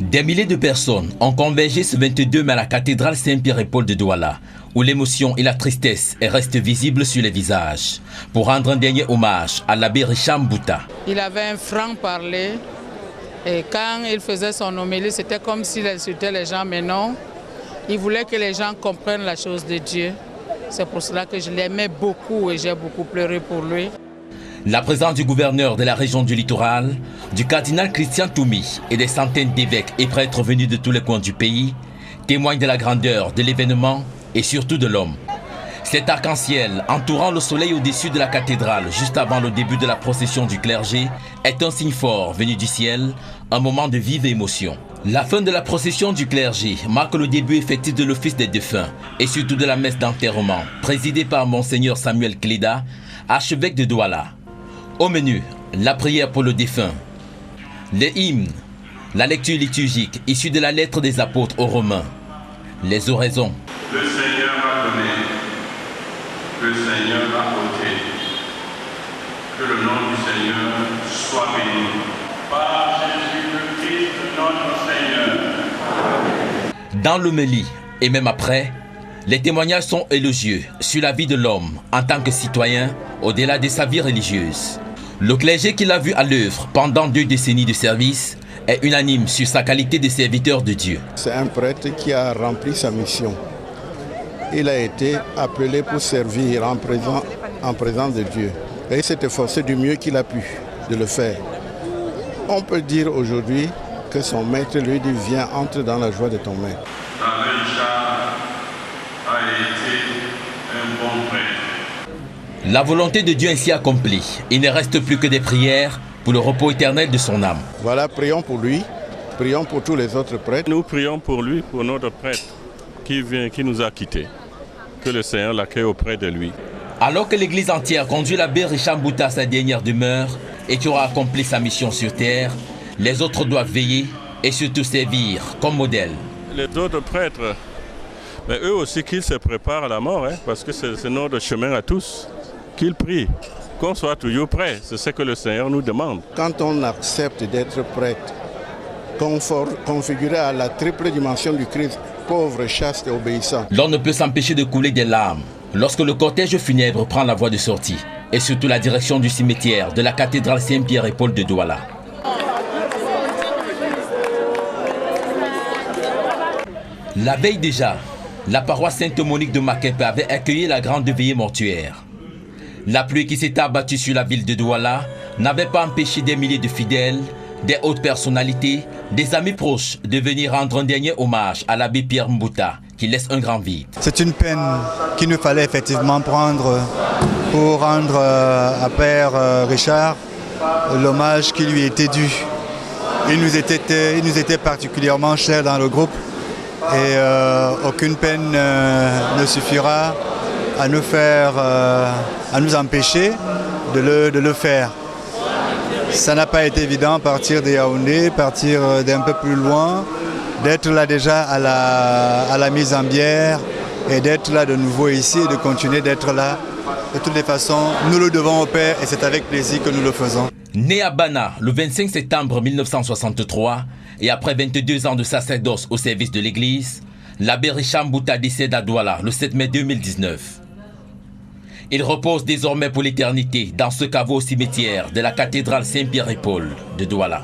Des milliers de personnes ont convergé ce 22 mai à la cathédrale Saint-Pierre et Paul de Douala, où l'émotion et la tristesse restent visibles sur les visages, pour rendre un dernier hommage à l'abbé Richard Mbouta. Il avait un franc-parler et quand il faisait son homélie, c'était comme s'il insultait les gens, mais non, il voulait que les gens comprennent la chose de Dieu. C'est pour cela que je l'aimais beaucoup et j'ai beaucoup pleuré pour lui. La présence du gouverneur de la région du littoral, du cardinal Christian Toumi et des centaines d'évêques et prêtres venus de tous les coins du pays témoigne de la grandeur de l'événement et surtout de l'homme. Cet arc-en-ciel entourant le soleil au-dessus de la cathédrale juste avant le début de la procession du clergé est un signe fort venu du ciel, un moment de vive émotion. La fin de la procession du clergé marque le début effectif de l'office des défunts et surtout de la messe d'enterrement présidée par Monseigneur Samuel Cléda, archevêque de Douala. Au menu, la prière pour le défunt, les hymnes, la lecture liturgique issue de la lettre des apôtres aux Romains, les oraisons. Le Seigneur a donné, le Seigneur a ôté, que le nom du Seigneur soit béni. Par Jésus-Christ, notre Seigneur. Dans l'homélie et même après, les témoignages sont élogieux sur la vie de l'homme en tant que citoyen au-delà de sa vie religieuse. Le clergé qu'il a vu à l'œuvre pendant 2 décennies de service est unanime sur sa qualité de serviteur de Dieu. C'est un prêtre qui a rempli sa mission. Il a été appelé pour servir en présence de Dieu. Et il s'est efforcé du mieux qu'il a pu de le faire. On peut dire aujourd'hui que son maître lui dit « Viens, entre dans la joie de ton maître ». L'abbé Richard a été un bon prêtre. La volonté de Dieu ainsi accomplie, il ne reste plus que des prières pour le repos éternel de son âme. Voilà, prions pour lui, prions pour tous les autres prêtres. Nous prions pour lui, pour notre prêtre qui nous a quittés. Que le Seigneur l'accueille auprès de lui. Alors que l'Église entière conduit l'abbé Richard Mbouta à sa dernière demeure et qui aura accompli sa mission sur terre, les autres doivent veiller et surtout servir comme modèle. Les autres prêtres, mais eux aussi qu'ils se préparent à la mort, parce que c'est notre chemin à tous. Qu'ils prient, qu'on soit toujours prêts, c'est ce que le Seigneur nous demande. Quand on accepte d'être prêtre, configuré à la triple dimension du Christ, pauvre, chaste et obéissant. L'on ne peut s'empêcher de couler des larmes lorsque le cortège funèbre prend la voie de sortie et surtout la direction du cimetière de la cathédrale Saint-Pierre et Paul de Douala. La veille déjà, la paroisse Sainte-Monique de Makepe avait accueilli la grande veillée mortuaire. La pluie qui s'était abattue sur la ville de Douala n'avait pas empêché des milliers de fidèles, des hautes personnalités, des amis proches de venir rendre un dernier hommage à l'abbé Pierre Mbouta qui laisse un grand vide. C'est une peine qu'il nous fallait effectivement prendre pour rendre à Père Richard l'hommage qui lui était dû. Il nous était particulièrement cher dans le groupe et aucune peine ne suffira à nous empêcher de le faire. Ça n'a pas été évident partir de Yaoundé, partir d'un peu plus loin, d'être là déjà à la mise en bière et d'être là de nouveau ici et de continuer d'être là. De toutes les façons, nous le devons au Père et c'est avec plaisir que nous le faisons. Né à Bana le 25 septembre 1963 et après 22 ans de sacerdoce au service de l'Église, l'abbé Richard Mbouta décède à Douala le 7 mai 2019. Il repose désormais pour l'éternité dans ce caveau au cimetière de la cathédrale Saint-Pierre et Paul de Douala.